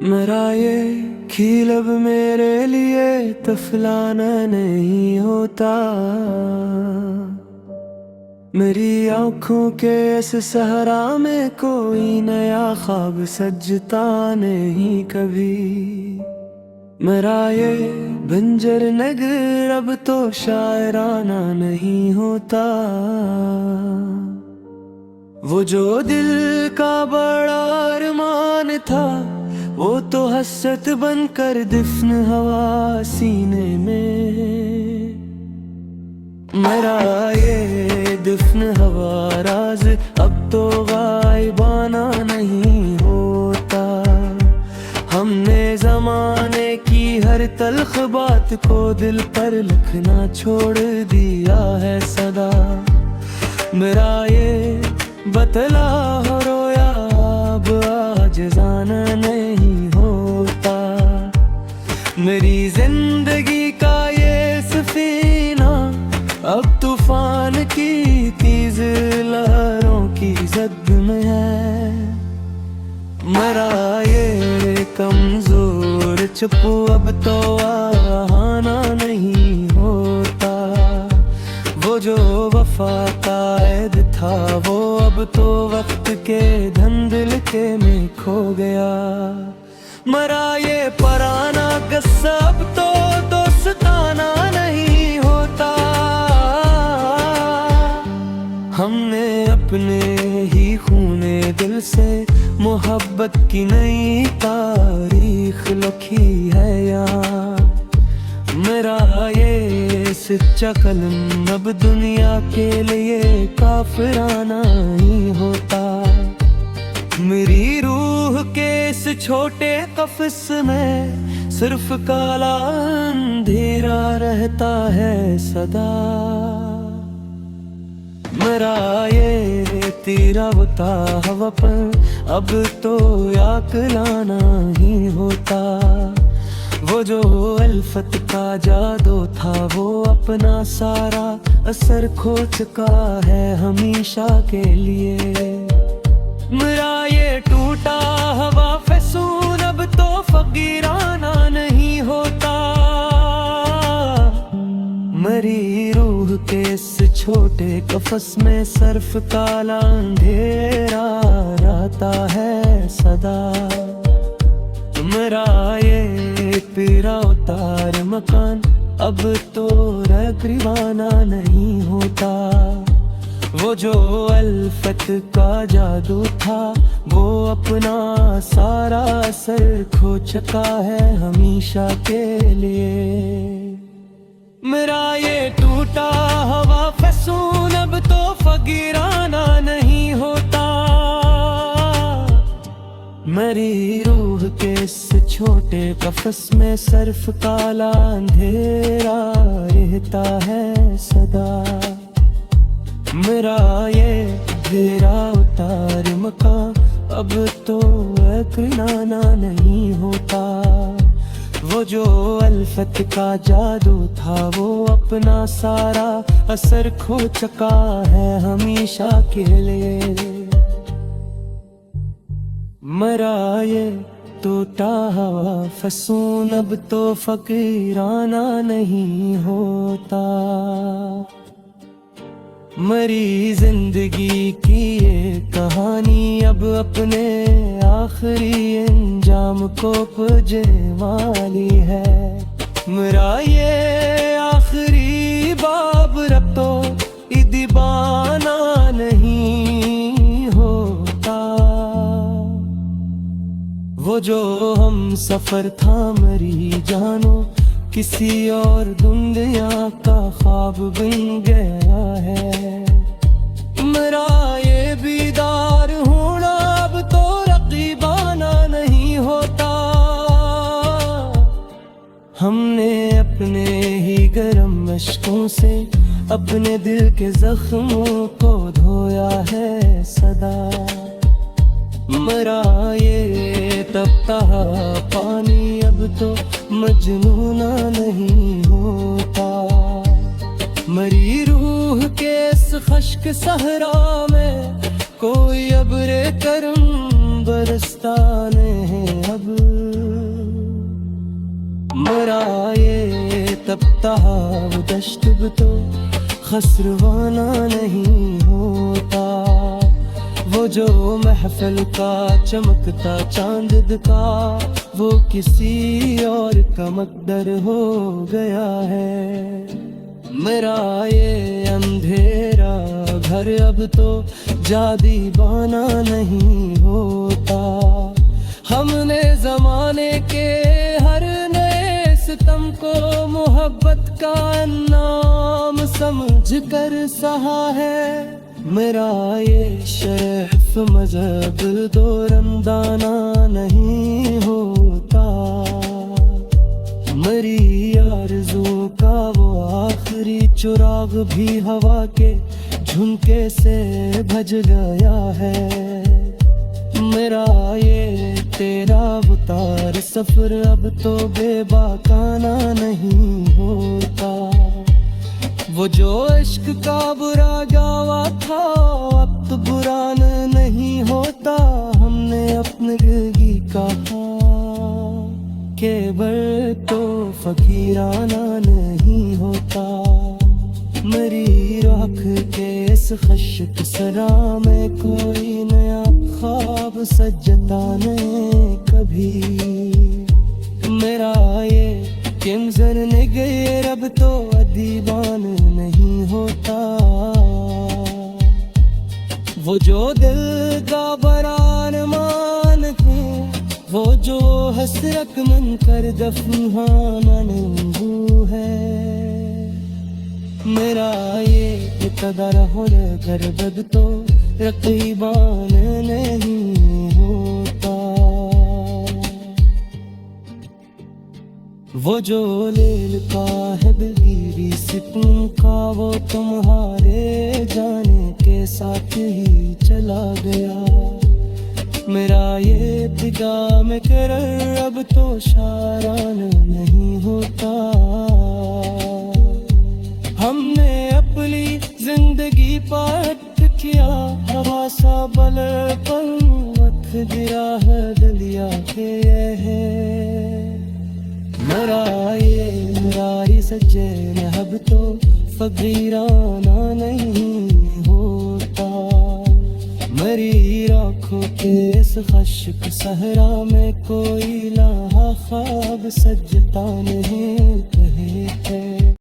मेरा ये खील अब मेरे लिए तफलाना नहीं होता। मेरी आँखों के इस सहरा में कोई नया ख्वाब सजता नहीं कभी। मेरा ये बंजर नगर अब तो शायराना नहीं होता। वो जो दिल का बड़ा अरमान था वो तो हसरत बनकर दिफन हवा सीने में। मेरा ये दिफन हवा राज अब तो गायबाना नहीं होता। हमने जमाने की हर तल्ख बात को दिल पर लिखना छोड़ दिया है सदा। मेरा ये बतला हो रोया अब आज जाना नहीं होता। मेरी जिंदगी का ये सफीना अब तूफान की तेज लहरों की जद में है। मेरा ये कमजोर चुप्पू अब तो आना नहीं होता। वो जो वफा का ऐद था वो अब तो वक्त के धंधल के में खो गया। मरा ये पराना गस्सा अब तो दोस्ताना नहीं होता। हमने अपने ही खूने दिल से मोहब्बत की नई तारीख लिखी है यहाँ। मेरा ये सच्चा कलम अब दुनिया के लिए काफिराना ही होता। मेरी रूह के इस छोटे कफस में सिर्फ काला अंधेरा रहता है सदा। मेरा ये तेरा बता हवा पर अब तो याकलाना ही होता। वो जो अल्फत का जादू था वो अपना सारा असर खो चुका है हमेशा के लिए। मेरा ये टूटा हवा फैसून अब तो फकीराना नहीं होता। मरी रूह के इस छोटे कफस में सिर्फ काला अंधेरा रहता है सदा। मेरा ये पीरा उतार मकान अब तो रगरीवाना नहीं होता। वो जो अल्फत का जादू था वो अपना सारा असर खो चुका है हमेशा के लिए। मेरा ये टूटा हवा फैसून अब तो फकीराना नहीं होता। मेरी रूह के इस छोटे कफस में सिर्फ काला अंधेरा रहता है सदा। मेरा ये घेरा उतार मकान अब तो यकीनाना नहीं होता। वो जो अल्फत का जादू था वो अपना सारा असर खो चुका है हमेशा के लिए। मरा ये टूटा हवा फसून अब तो फकीराना नहीं होता। मरी जिंदगी की ये कहानी अब अपने आखिरी अंजाम को पुजे वाली है। मेरा ये आखिरी बाब रब तो इदिबाना नहीं होता। वो जो हम सफर था मरी जानो किसी और दुनिया का ख्वाब बन गया है। मेरा ये बीदार होना अब तो रकीबाना नहीं होता। हमने अपने ही गर्म मशकों से अपने दिल के जख्मों को धोया है सदा। मेरा ये तपता पानी अब तो मजनूना नहीं होता। मरी रूह के इस खश्क सहरा में कोई अब्रे करम बरसता नहीं अब। मेरा ये तपता वो दश्त तो खसरवाना नहीं होता। वो जो महफिल का चमकता चांद का वो किसी और का मकदर हो गया है। मेरा ये अंधेरा घर अब तो जादीवाना नहीं होता। हमने जमाने के हर नए सितम को मोहब्बत का नाम समझ कर सहा है। मेरा ये शर्फ मजहब दो रमदाना नहीं होता। मेरी आरज़ू का वो आखिरी चिराग भी हवा के झुमके से भज गया है। मेरा ये तेरा उतार सफर अब तो बेबाकाना नहीं होता। वो जो इश्क का बुरा गावा था अब तो बुरान नहीं होता। हमने अपने दिल की कहा केवल तो फकीराना नहीं होता। मेरी राख के इस खश्क सरा में कोई नया ख्वाब सजता नहीं कभी। मेरा ये किमजर निगे रब तो अदीबान नहीं होता। वो जो दिल का बरान मान है वो जो हसरत मन कर दफनाना नंबू है। मेरा ये कदर हो गर्बद तो रकीबान नहीं होता। वो जो लेल का है बेगीरी सितम का वो तुम्हारे जाने के साथ ही चला गया। मेरा ये बिगा में कर अब तो शारान नहीं होता। हमने अपनी जिंदगी पाट किया हवा सा बल पर मत गिरा है दलिया के है। मेरा ही सच्चे अब तो फकीराना नहीं होता। मेरी आँखों के इस खश्क सहरा में कोई लाहा ख्वाब सजता नहीं कहे है।